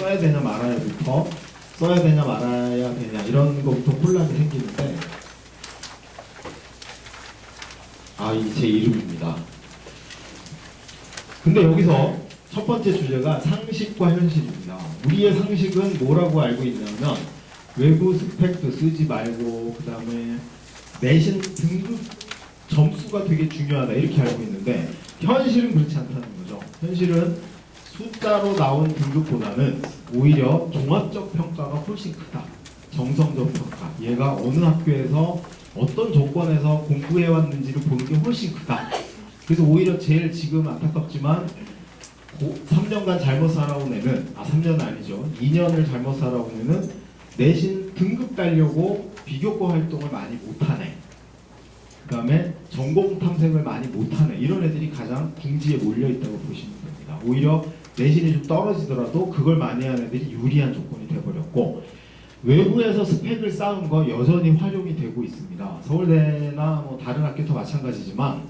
써야 되냐 말아야부터 써야 되냐 말아야 되냐 이런 것부터 혼란이 생기는데 이게 제 이름입니다. 근데 여기서 첫 번째 주제가 상식과 현실입니다. 우리의 상식은 뭐라고 알고 있냐면 외부 스펙도 쓰지 말고 그 다음에 내신 등급 점수가 되게 중요하다 이렇게 알고 있는데 현실은 그렇지 않다는 거죠. 현실은 숫자로 나온 등급보다는 오히려 종합적 평가가 훨씬 크다. 정성적 평가. 얘가 어느 학교에서 어떤 조건에서 공부해왔는지를 보는 게 훨씬 크다. 그래서 오히려 제일 지금 안타깝지만 3년간 잘못 살아온 애는 3년은 아니죠. 2년을 잘못 살아온 애는 내신 등급 따려고 비교과 활동을 많이 못하네. 그 다음에 전공 탐색을 많이 못하네. 이런 애들이 가장 궁지에 몰려있다고 보시면 됩니다. 오히려 내신이 좀 떨어지더라도 그걸 많이 하는 애들이 유리한 조건이 돼버렸고 외부에서 스펙을 쌓은 거 여전히 활용이 되고 있습니다. 서울대나 뭐 다른 학교도 마찬가지지만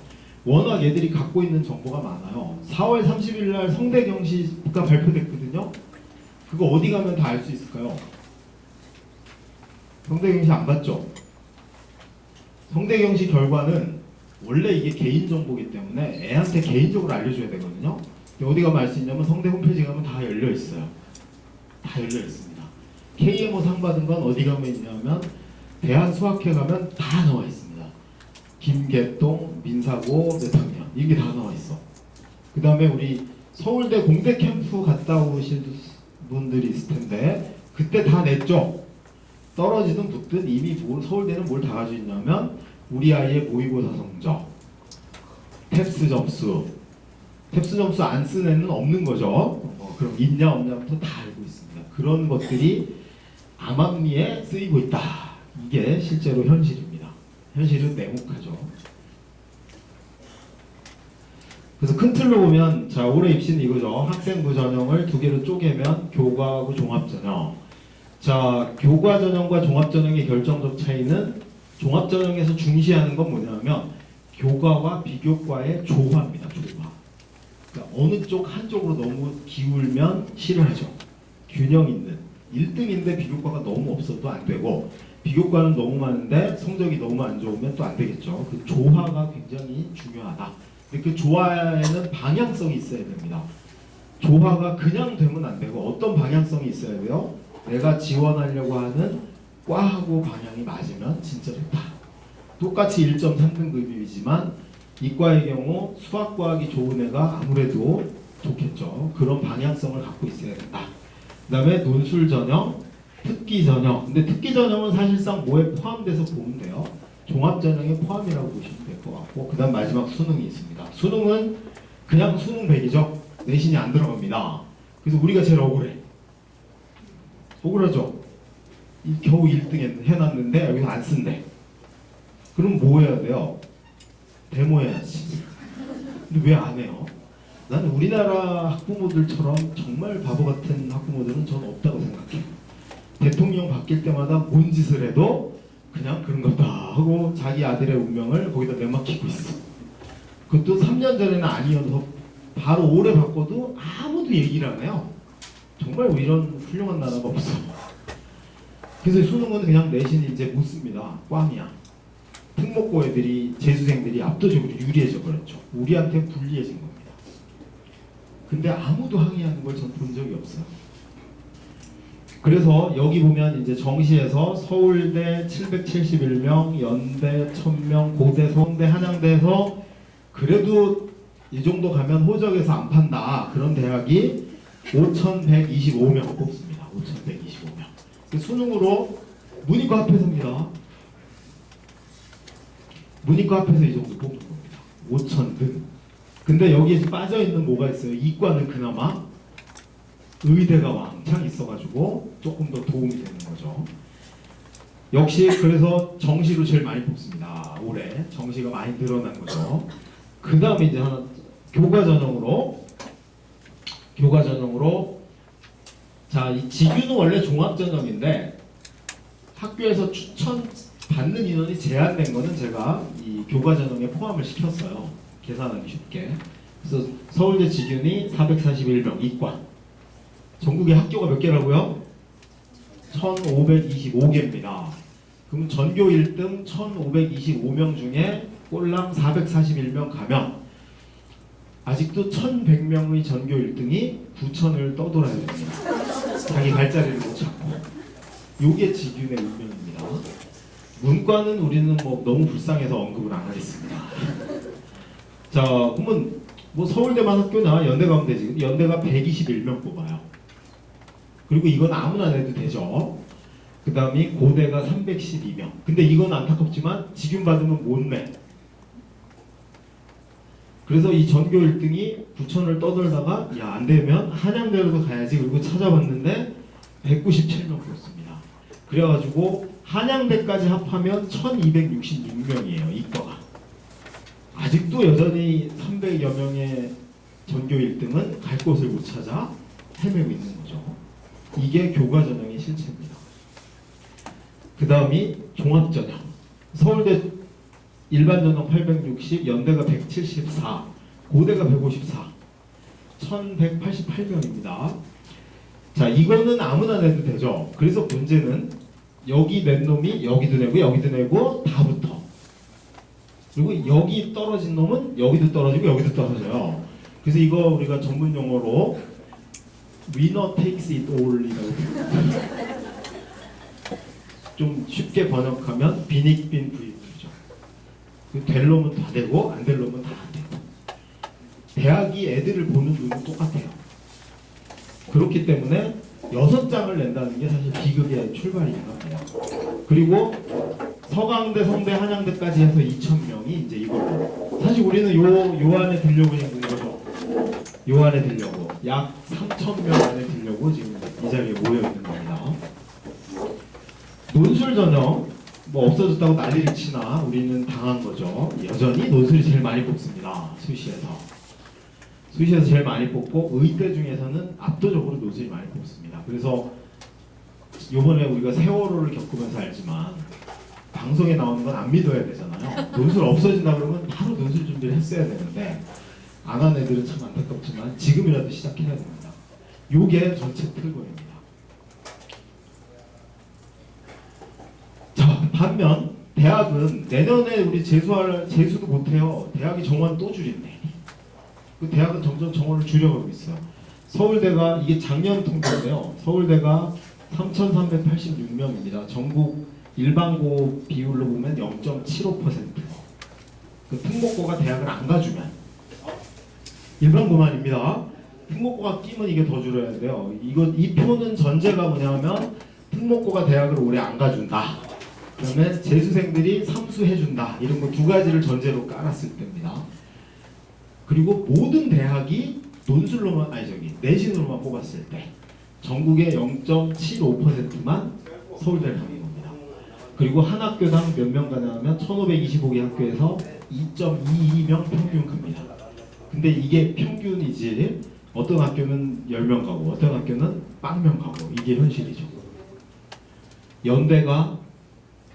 워낙 얘들이 갖고 있는 정보가 많아요. 4월 30일 날 성대경시가 발표됐거든요. 그거 어디 가면 다 알 수 있을까요? 성대경시 안 봤죠? 성대경시 결과는 원래 이게 개인정보이기 때문에 애한테 개인적으로 알려줘야 되거든요. 어디 가면 알 수 있냐면 성대 홈페이지 가면 다 열려 있어요. 다 열려 있습니다. KMO 상 받은 건 어디 가면 있냐면 대한수학회 가면 다 나와 있습니다. 김계동, 민사고 몇 학년 이게 다 나와 있어. 그 다음에 우리 서울대 공대 캠프 갔다 오신 분들이 있을 텐데 그때 다 냈죠. 떨어지든 붙든 이미 서울대는 뭘 다 가지고 있냐면 우리 아이의 모의고사 성적, 탭스 점수 안 쓴 애는 없는 거죠. 그럼 있냐 없냐부터 다 알고 있습니다. 그런 것들이 암암리에 쓰이고 있다. 이게 실제로 현실입니다. 현실은 냉혹하죠. 그래서 큰 틀로 보면 자 올해 입시는 이거죠. 학생부 전형을 두 개로 쪼개면 교과하고 종합전형. 자 교과전형과 종합전형의 결정적 차이는 종합전형에서 중시하는 건 뭐냐면 교과와 비교과의 조화입니다. 조화. 그러니까 어느 쪽 한쪽으로 너무 기울면 싫어하죠. 균형 있는 1등인데 비교과가 너무 없어도 안 되고 비교과는 너무 많은데 성적이 너무 안 좋으면 또 안 되겠죠. 그 조화가 굉장히 중요하다. 근데 그 조화에는 방향성이 있어야 됩니다. 조화가 그냥 되면 안 되고 어떤 방향성이 있어야 돼요? 내가 지원하려고 하는 과하고 방향이 맞으면 진짜 좋다. 똑같이 1.3등급이지만 이과의 경우 수학과학이 좋은 애가 아무래도 좋겠죠. 그런 방향성을 갖고 있어야 된다. 그 다음에 논술 전형, 특기 전형. 근데 특기 전형은 사실상 뭐에 포함돼서 보면 돼요. 종합 전형에 포함이라고 보시면 될 것 같고 그 다음 마지막 수능이 있습니다. 수능은 그냥 수능 100이죠. 내신이 안 들어갑니다. 그래서 우리가 제일 억울하죠. 겨우 1등 해놨는데 여기서 안 쓴대. 그럼 뭐 해야 돼요? 데모 해야지. 근데 왜 안 해요? 나는 우리나라 학부모들처럼 정말 바보 같은 학부모들은 저는 없다고 생각해요. 대통령 바뀔 때마다 뭔 짓을 해도 그냥 그런 거다 하고 자기 아들의 운명을 거기다 내맡기고 있어. 그것도 3년 전에는 아니어서 바로 올해 바꿔도 아무도 얘기를 안 해요. 정말 이런 훌륭한 나라가 없어. 그래서 수능은 그냥 내신 이제 못 씁니다. 꽝이야. 특목고 애들이 재수생들이 압도적으로 유리해져 버렸죠. 우리한테 불리해진 겁니다. 근데 아무도 항의하는 걸 전 본 적이 없어요. 그래서 여기 보면 이제 정시에서 서울대 771명, 연대 1000명, 고대, 서울대, 한양대에서 그래도 이 정도 가면 호적에서 안 판다. 그런 대학이 5125명 뽑습니다. 5125명. 수능으로 문이과 합해서입니다. 문이과 합해서 이 정도 뽑는 겁니다. 5000등. 근데 여기에 빠져있는 뭐가 있어요? 이과는 그나마 의대가 왕창 있어가지고 조금 더 도움이 되는 거죠. 역시 그래서 정시로 제일 많이 뽑습니다. 올해 정시가 많이 늘어난 거죠. 그 다음에 이제 하나 교과 전형으로 자, 이 지규는 원래 종합 전형인데 학교에서 추천 받는 인원이 제한된 거는 제가 이 교과 전형에 포함을 시켰어요. 계산하기 쉽게. 그래서 서울대 지균이 441명 이과. 전국에 학교가 몇 개라고요? 1525개입니다. 그럼 전교 1등 1525명 중에 꼴랑 441명 가면 아직도 1100명의 전교 1등이 9000을 떠돌아야 됩니다. 자기 발자리를 못 찾고. 요게 직윤의 운명입니다. 문과는 우리는 뭐 너무 불쌍해서 언급을 안 하겠습니다. 자, 그러면 뭐 서울대만 학교나 연대 가면 되지. 연대가 121명 뽑아요. 그리고 이건 아무나 내도 되죠. 그 다음에 고대가 312명. 근데 이건 안타깝지만 직윤 받으면 못 내. 그래서 이 전교 1등이 9000을 떠돌다가 야, 안 되면 한양대로도 가야지. 그리고 찾아봤는데 197명 뽑습니다. 그래가지고 한양대까지 합하면 1266명이에요. 이과가. 아직도 여전히 300여 명의 전교 1등은 갈 곳을 못 찾아 헤매고 있는 거죠. 이게 교과전형의 실체입니다. 그 다음이 종합전형. 서울대 일반전형 860, 연대가 174, 고대가 154, 1188명입니다. 자, 이거는 아무나 내도 되죠. 그래서 문제는 여기 낸 놈이 여기도 내고 여기도 내고 다 붙어. 그리고 여기 떨어진 놈은 여기도 떨어지고 여기도 떨어져요. 그래서 이거 우리가 전문 용어로 winner takes it all이라고 좀 쉽게 번역하면 빈익빈 부익부죠. 될 놈은 다 되고 안 될 놈은 다 안 되고. 대학이 애들을 보는 눈은 똑같아요. 그렇기 때문에 6장을 낸다는 게 사실 비극의 출발이긴 합니다. 그리고 서강대, 성대, 한양대까지 해서 2000명이 이제 이걸로. 사실 우리는 요 안에 들려고 있는 거죠. 요 안에 들려고. 약 3000명 안에 들려고 지금 이 자리에 모여 있는 겁니다. 논술 전형 뭐 없어졌다고 난리를 치나 우리는 당한 거죠. 여전히 논술이 제일 많이 뽑습니다. 수시에서 제일 많이 뽑고 의대 중에서는 압도적으로 논술이 많이 뽑습니다. 그래서 요번에 우리가 세월호를 겪으면서 알지만 방송에 나오는 건 안 믿어야 되잖아요. 논술 없어진다 그러면 바로 논술 준비를 했어야 되는데 안 한 애들은 참 안타깝지만 지금이라도 시작해야 됩니다. 요게 전체 틀고입니다. 자, 반면 대학은 내년에 우리 재수도 못해요. 대학이 정원 또 줄인대. 그 대학은 점점 정원을 줄여가고 있어요. 서울대가 이게 작년 통계인데요. 서울대가 3,386명입니다. 전국 일반고 비율로 보면 0.75%. 그 특목고가 대학을 안 가주면 일반고만입니다. 특목고가 끼면 이게 더 줄어야 돼요. 이 표는 전제가 뭐냐면 특목고가 대학을 올해 안 가준다. 그다음에 재수생들이 삼수해준다. 이런 거 두 가지를 전제로 깔았을 때입니다. 그리고 모든 대학이 논술로만 내신으로만 뽑았을 때 전국의 0.75%만 서울대를 가는 겁니다. 그리고 한 학교당 몇 명 가냐면 1525개 학교에서 2.22명 평균 갑니다. 근데 이게 평균이지 어떤 학교는 10명 가고 어떤 학교는 빵명 가고 이게 현실이죠.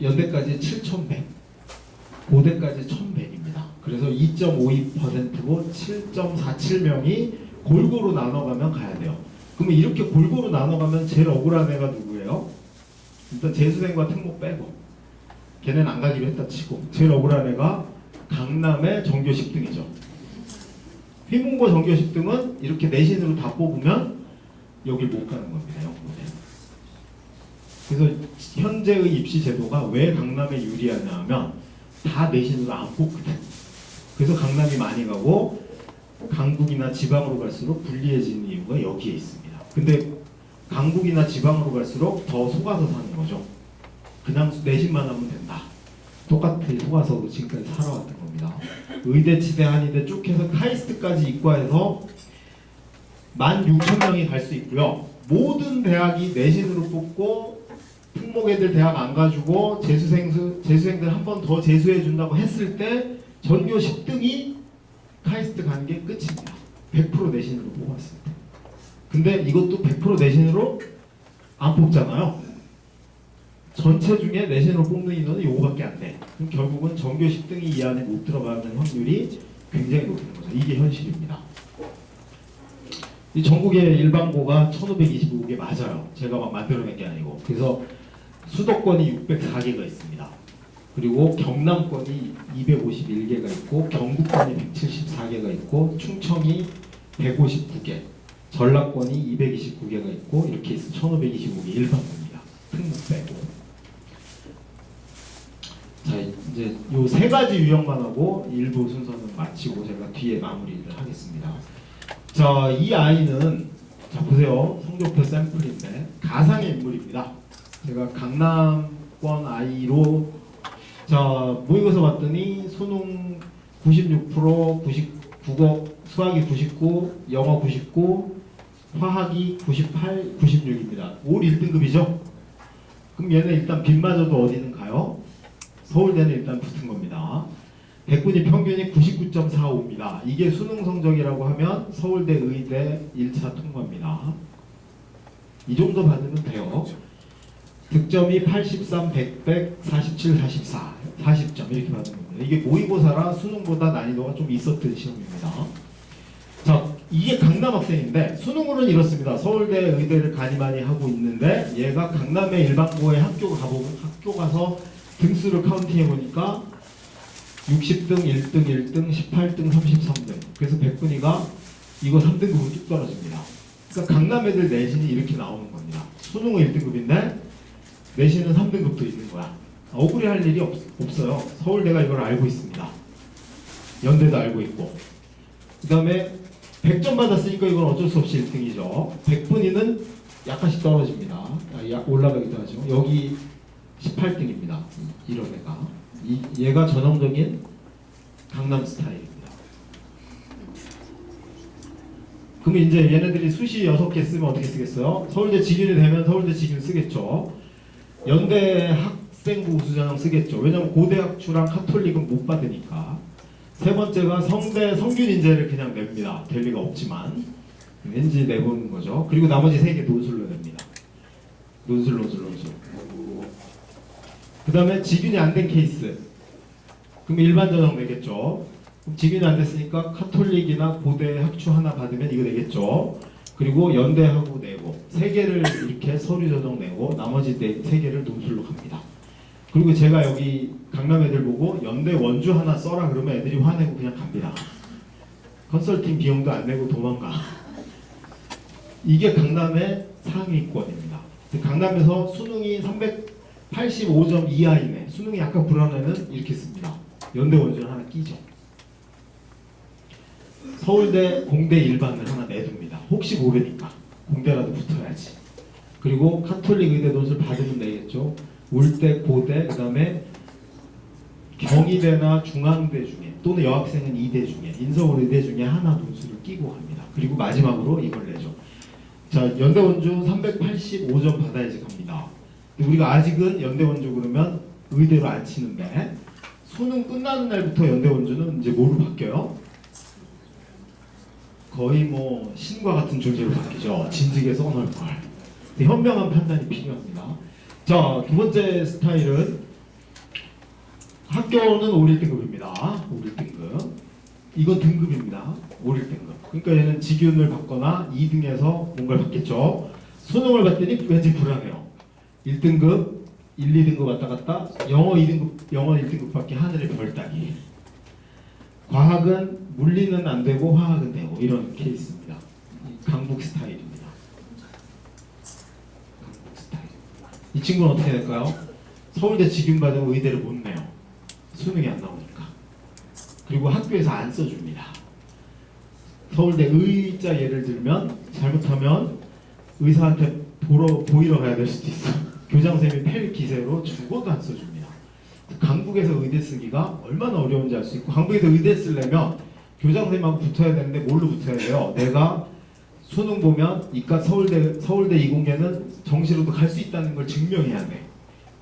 연대까지 7,100, 고대까지 1,100입니다. 그래서 2.52%고 7.47명이 골고루 나눠가면 가야 돼요. 그러면 이렇게 골고루 나눠가면 제일 억울한 애가 누구예요? 일단 재수생과 특목 빼고 걔네는 안 가기로 했다 치고 제일 억울한 애가 강남의 전교 10등이죠. 휘문고 전교 10등은 이렇게 내신으로 다 뽑으면 여길 못 가는 겁니다. 영국에. 그래서 현재의 입시 제도가 왜 강남에 유리하냐 하면 다 내신으로 안 뽑거든. 그래서 강남이 많이 가고 강북이나 지방으로 갈수록 불리해지는 이유가 여기에 있습니다. 근데 강북이나 지방으로 갈수록 더 속아서 사는 거죠. 그냥 내신만 하면 된다. 똑같이 속아서 지금까지 살아왔던 겁니다. 의대, 치대, 한의대 쭉 해서 카이스트까지 이과해서 16,000명이 갈 수 있고요. 모든 대학이 내신으로 뽑고 특목 애들 대학 안 가주고 재수생들 한 번 더 재수해 준다고 했을 때 전교 10등이 카이스트 가는 게 끝입니다. 100% 내신으로 뽑았을 때. 근데 이것도 100% 내신으로 안 뽑잖아요. 전체 중에 내신으로 뽑는 인원은 요거밖에 안 돼. 그럼 결국은 전교 10등이 이 안에 못 들어가는 확률이 굉장히 높은 거죠. 이게 현실입니다. 이 전국의 일반고가 1525개 맞아요. 제가 막 만들어낸 게 아니고. 그래서 수도권이 604개가 있습니다. 그리고 경남권이 251개가 있고 경북권이 174개가 있고 충청이 159개, 전라권이 229개가 있고 이렇게 해서 1525개 일반고입니다. 특목 빼고. 자, 이제 요 세 가지 유형만 하고 일부 순서는 마치고 제가 뒤에 마무리를 하겠습니다. 자, 이 아이는 자 보세요. 성적표 샘플인데 가상의 인물입니다. 제가 강남권 아이로 자 모의고사 봤더니 수능 96%, 국어 수학이 99, 영어 99, 화학이 98, 96입니다. 올 1등급이죠? 그럼 얘는 일단 빗맞아도 어디는 가요? 서울대는 일단 붙은 겁니다. 백분위 평균이 99.45입니다. 이게 수능 성적이라고 하면 서울대, 의대 1차 통과입니다. 이 정도 받으면 돼요. 득점이 83, 100, 47, 44, 40점 이렇게 받는 겁니다. 이게 모의고사라 수능보다 난이도가 좀 있었던 시험입니다. 자, 이게 강남 학생인데 수능으로는 이렇습니다. 서울대, 의대를 가니 많이 하고 있는데 얘가 강남의 일반고에 학교 가서 등수를 카운팅해 보니까 60등, 1등, 1등, 18등, 33등. 그래서 백분위가 이거 3등급으로 뚝 떨어집니다. 그러니까 강남 애들 내신이 이렇게 나오는 겁니다. 수능은 1등급인데 내신은 3등급도 있는 거야. 억울해할 일이 없어요. 서울대가 이걸 알고 있습니다. 연대도 알고 있고. 그 다음에 100점 받았으니까 이건 어쩔 수 없이 1등이죠. 백분위는 약간씩 떨어집니다. 올라가기도 하죠. 여기 18등입니다. 이런 애가. 얘가 전형적인 강남 스타일입니다. 그러면 이제 얘네들이 수시 6개 쓰면 어떻게 쓰겠어요? 서울대 직윤이 되면 서울대 직윤 쓰겠죠. 연대 학생부 우수전형 쓰겠죠. 왜냐면 고대학추랑 카톨릭은 못 받으니까. 세 번째가 성대 성균인재를 그냥 냅니다. 될 리가 없지만 왠지 내보는 거죠. 그리고 나머지 3개 논술로 냅니다. 논술. 그 다음에 직윤이 안 된 케이스. 그럼 일반 전형 내겠죠. 그럼 직윤이 안 됐으니까 카톨릭이나 고대 학추 하나 받으면 이거 내겠죠. 그리고 연대하고 내고 3개를 이렇게 서류 전형 내고 나머지 3개를 논술로 갑니다. 그리고 제가 여기 강남 애들 보고 연대 원주 하나 써라 그러면 애들이 화내고 그냥 갑니다. 컨설팅 비용도 안 내고 도망가. 이게 강남의 상위권입니다. 강남에서 수능이 385점 이하 이내, 수능이 약간 불안해는 이렇게 씁니다. 연대 원주를 하나 끼죠. 서울대, 공대 일반을 하나 내둡니다. 혹시 모르니까 공대라도 붙어야지. 그리고 카톨릭 의대 논술 받으면 되겠죠. 울대, 고대, 그 다음에 경희대나 중앙대 중에 또는 여학생은 이대 중에 인서울 의대 중에 하나 논술을 끼고 갑니다. 그리고 마지막으로 이걸 내죠. 자, 연대 원주 385점 받아야지 갑니다. 우리가 아직은 연대 원주 그러면 의대로 안 치는데 수능 끝나는 날부터 연대 원주는 이제 뭐로 바뀌어요? 거의 뭐 신과 같은 존재로 바뀌죠. 진즉에 써놓을 걸. 현명한 판단이 필요합니다. 자, 두 번째 스타일은 학교는 5, 1등급입니다. 5, 1등급. 이건 등급입니다. 5, 1등급. 그러니까 얘는 직윤을 받거나 2등에서 뭔가를 받겠죠. 수능을 봤더니 왠지 불안해요. 1등급, 1, 2등급 왔다 갔다 영어 2등급, 영어 1등급밖에 하늘의 별 따기. 과학은 물리는 안 되고 화학은 되고 이런 케이스입니다. 강북 스타일입니다. 강북 스타일. 이 친구는 어떻게 될까요? 서울대 직윤 받으면 의대를 못 내요. 수능이 안 나오니까. 그리고 학교에서 안 써줍니다. 서울대 의자 예를 들면 잘못하면 의사한테 보이러 가야 될 수도 있어. 교장선생님이 팰 기세로 죽어도 안 써줍니다. 강북에서 의대 쓰기가 얼마나 어려운지 알 수 있고, 강북에서 의대 쓰려면 교장선생님하고 붙어야 되는데 뭘로 붙어야 돼요? 내가 수능 보면 이과 서울대 이공계는 정시로도 갈 수 있다는 걸 증명해야 돼.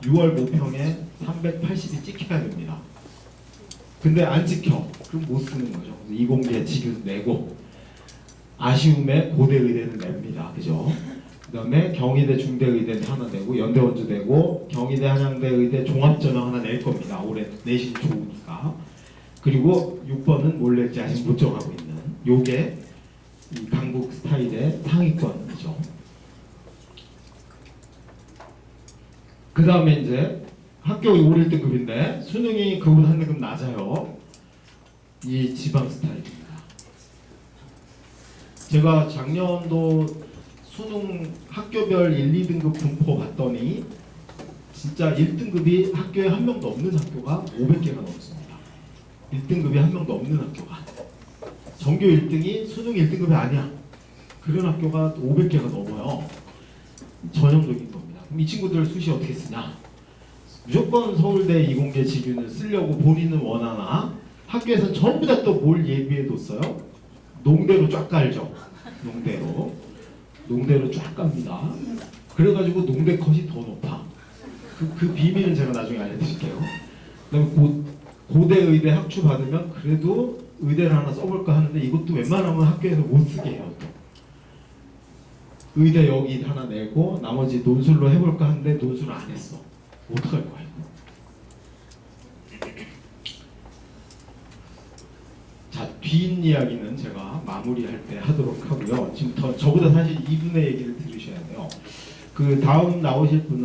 6월 모평에 380이 찍혀야 됩니다. 근데 안 찍혀. 그럼 못 쓰는 거죠. 이공계 직윤 내고 아쉬움에 고대 의대는 냅니다. 그죠? 그 다음에 경희대 중대의대는 하나 내고 연대 원주 내고 경희대 한양대 의대 종합전형 하나 낼 겁니다. 올해 내신 좋으니까. 그리고 6번은 뭘 낼지 아직 못 정하고 있는 요게 이 강북 스타일의 상위권이죠. 그 다음에 이제 학교 5, 1등급인데 수능이 그보다 한 등급 낮아요. 이 지방 스타일입니다. 제가 작년도 수능 학교별 1, 2등급 분포 봤더니 진짜 1등급이 학교에 한 명도 없는 학교가 500개가 넘습니다. 1등급이 한 명도 없는 학교가. 전교 1등이 수능 1등급이 아니야. 그런 학교가 500개가 넘어요. 전형적인 겁니다. 그럼 이 친구들 수시 어떻게 쓰냐? 무조건 서울대 이공계 직윤을 쓰려고 본인은 원하나 학교에서 전부 다 또 뭘 예비해뒀어요? 농대로 쫙 깔죠. 농대로 쫙 갑니다. 그래가지고 농대 컷이 더 높아. 그 비밀은 제가 나중에 알려드릴게요. 그다음에 고대 의대 학추 받으면 그래도 의대를 하나 써볼까 하는데 이것도 웬만하면 학교에서 못 쓰게 해요. 또. 의대 여기 하나 내고 나머지 논술로 해볼까 하는데 논술을 안 했어. 어떡할 거야 이거. 자, 뒷이야기는 제가 마무리할 때 하도록 하고요. 지금 저보다 사실 이분의 얘기를 들으셔야 돼요. 그 다음 나오실 분은